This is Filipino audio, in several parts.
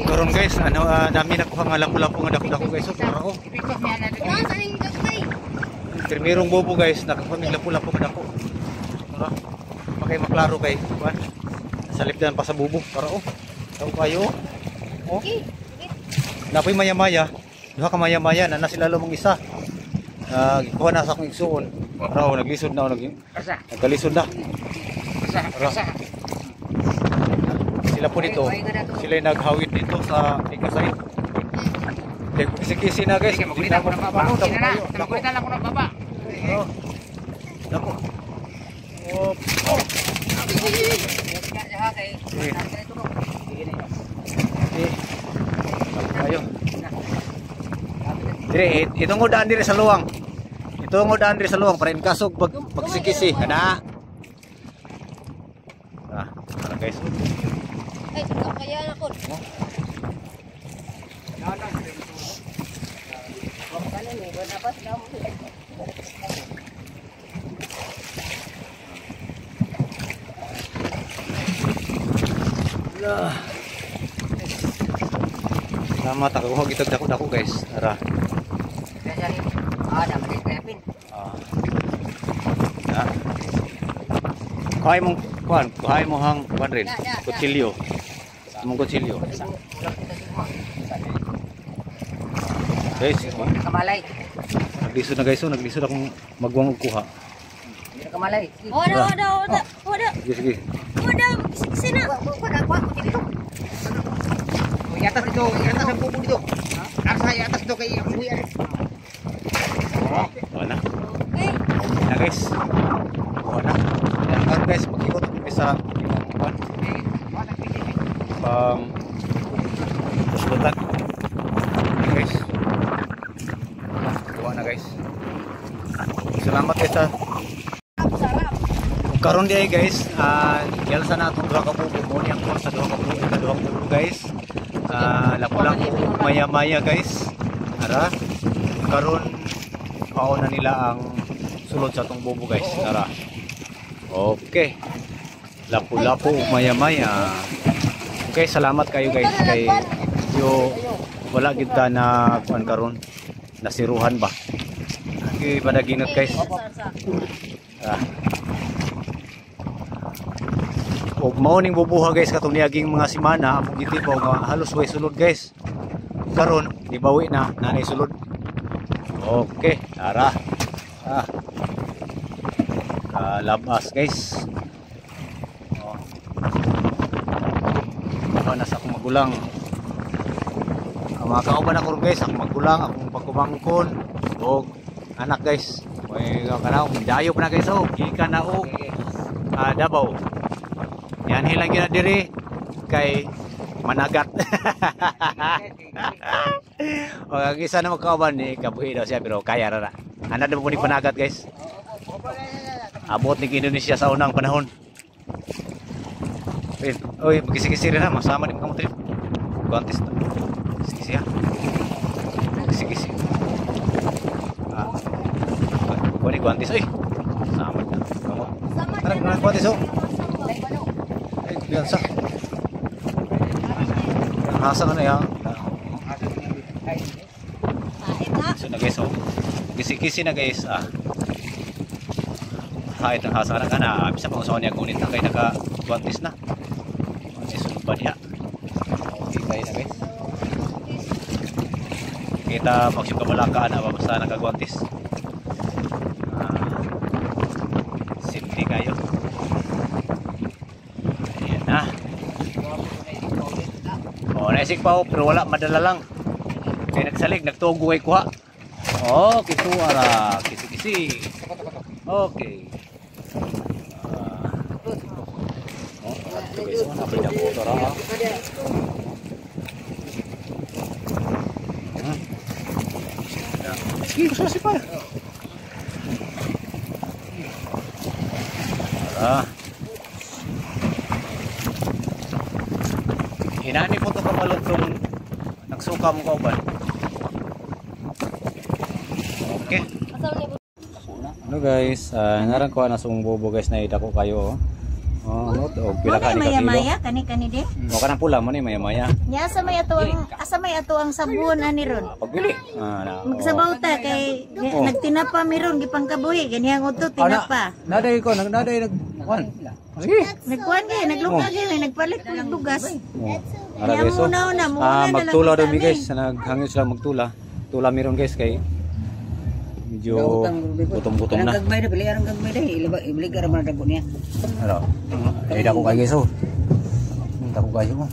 Karon guys, ano dami nakuha nga lapu-lapu nga dako-dako guys. So para oh. Primerong bobo guys, nakakuha mig lapu-lapu nga dako. Para makay maklaro kay kuan. Salipdan pa sa bubo para oh. Tao kayo. Oh. Napoy maya-maya. Duha ka maya-maya na sila lumong isa. Gikuha na sa akong igsuon. Para oh, naglisod na nagkalisod na. Sila po dito, sila yung naghawid dito sa Ikasay. Kisi-kisi na guys. Magulita ko ng baba. Magulita lang ko ng baba. Dako. Ayo. Dire, itong udaan dire sa luwang. Itong udaan dire sa luwang para kasog pagsikisi. Ana. Para guys. Ay, kaya na ko. Salamat ako gitag dako-dako guys. Tara. Ada mali kayapin. Kuhay mo hang kuan rin. Kutsilyo. Mong kutsilyo. Guys, Kamalay. naglisod na guys, so naglisod akong magwang og kuha. Kamalay. Oda. Sige. Oda, sina. Iatas dito, iatas ang bubo dito. Asa iatas dito kay ang buyan. Wala. Eh, Na guys. Wala. Yan guys, mag-ikot kami sa kuan. Sultan. Guys. Kuha na guys. Salamat guys ha. Karon di ay guys, yalsa na atong duha ka bubo mo niyang kuha sa duha ka bubo guys. Lapu-lapu maya-maya guys. Ara. Karon paon na nila ang sulod sa atong bubo guys. Ara. Okay. Lapu-lapu maya-maya. Okay, salamat kayo guys kay yo wala gid ta na kuan karon nasiruhan ba. Okay, padaginot guys. O mao ning bubuha guys katong niaging mga semana among gitibaw nga halos way sulod guys. Karon nibawi na nanay sulod. Okay, tara. Kalabas guys. Nasa akong magulang. Ang mga kauban ako guys, akong magulang, akong pagkumangkon og anak guys. May kanaw, dayo pa na guys oh, gikan na og Davao. Yan hilang gina diri kay managat. O ang isa na magkauban ni kabuhi daw siya pero kaya ra. Ana daw po ni panagat guys. Abot ni Indonesia sa unang panahon. Oy, magkisi-kisi rin ha, masama din kamu trip. Guantes na. Kisi-kisi ha. Kisi-kisi. Kuha ni guantes, oy. Sama na. Kamu. Tara, kuha guantes oh. Ay, biyansa. Hasa ka na yan. So na guys oh. Kisi-kisi na guys kahit ang hasa na ka na. Bisa pang usawa niya gunit na kaya naka-guantes na. Ba dia. Okay kayo na guys. Kita magsyung kabalakaan na basta nagagwantis. Simple kayo. Ayan na. Naisig pa ako pero wala madala lang. Kaya nagsalig, nagtugo ay kuha. Kituara. Kisi-kisi. Okay. Guys, mana beda motor Sige, susah pa. Hinani po ito kamalutong nagsuka mo kauban. Okay. Ano guys, narang ko na sung bobo guys na idako kayo. Oh, mo to pila ka Muna ni ka kilo. maya-maya kani di. O kanang pula mo ni maya-maya. Nya asa may ato ang sabon ani ron. Pagbili. Na. Magsabaw ta kay nagtinapa miron gipangkabuhi ganyan uto tinapa. Naday ko, naday nagkuan. Sige. Nagkuan kay nagluka kay nagpalit ko ng dugas. Oh. Ara guys. So, muna na magtula daw mi guys, naghangyo sila magtula. Tula meron guys kay medyo gutom-gutom na. Gagmay na bili arang gagmay dai. Ibili ka ra man dabo niya. Ano? Ay dako kay guys oh. Dako kayo mo.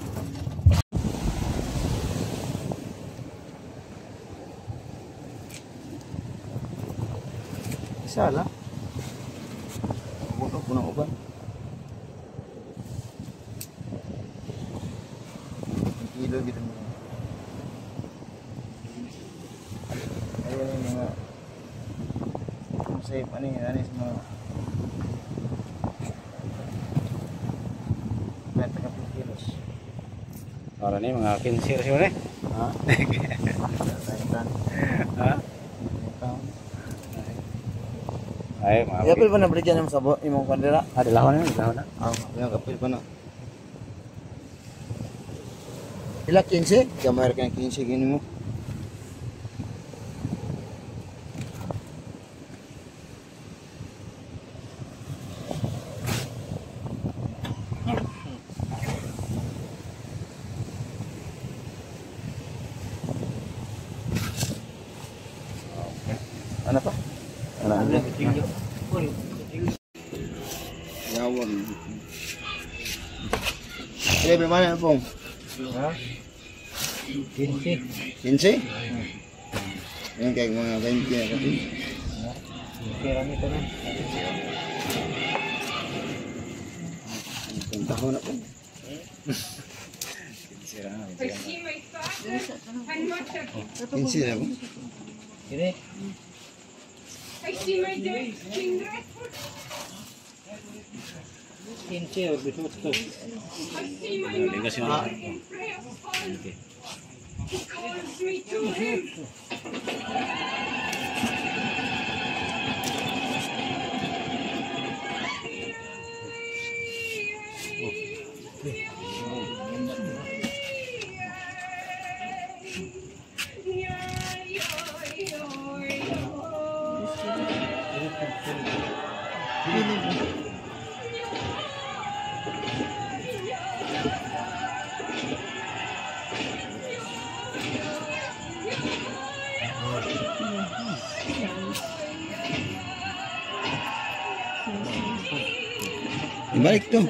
Sala. Puno puno uban. Kilo gitu. Ayun yung mga safe ano yung anis mga 20 kilos. Para ni mga 15 rasyo ni. Ha? Ha? Ay, mga Kapil pa na beli dyan ng sabo imong kandira. Adalawan na. Ah, yung kapil pa na. Ila 15? Gamay ka 15 gini mo. Ano pa? Ano? Yawon. Eh, bagaimana pong? Ha? 15. 15? Yan kayak mga 20 ya kasi. Kira nito na. Punta ko na po. 15 na po. Ini. I see my dad's finger. 15 or bito to. I see my Hindi kasi na. in prayer upon. He calls me to him. Ibalik to.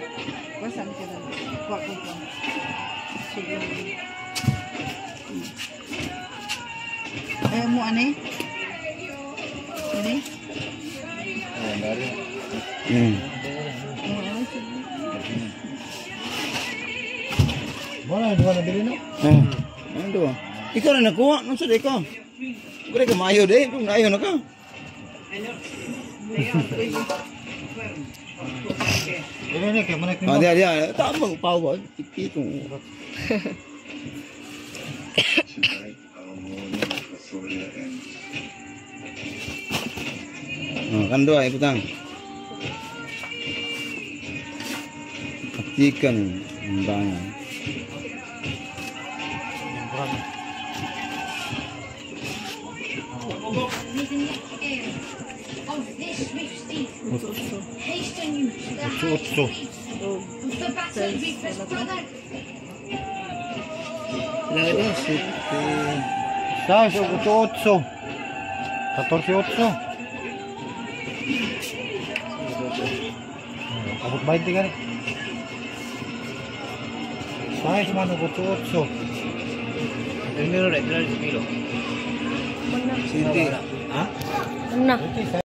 Ayaw mo ani? Ani? Wala, di ba nabili no? Ano to? Ikaw na nakuha. Ano sa ikaw? Kaya ka maayo de. Kung naayo na ka. Ini kayak mana Ah, dia. Tama pa ba? Tipi ko. Kan doa iputang. Ikan banyak. Of this swift hasten you to the high of the battle reapers, brother. Lagi dia sip. Sa 8. 14. Abot 20 kan? Saya cuma 8. Siti. Nah.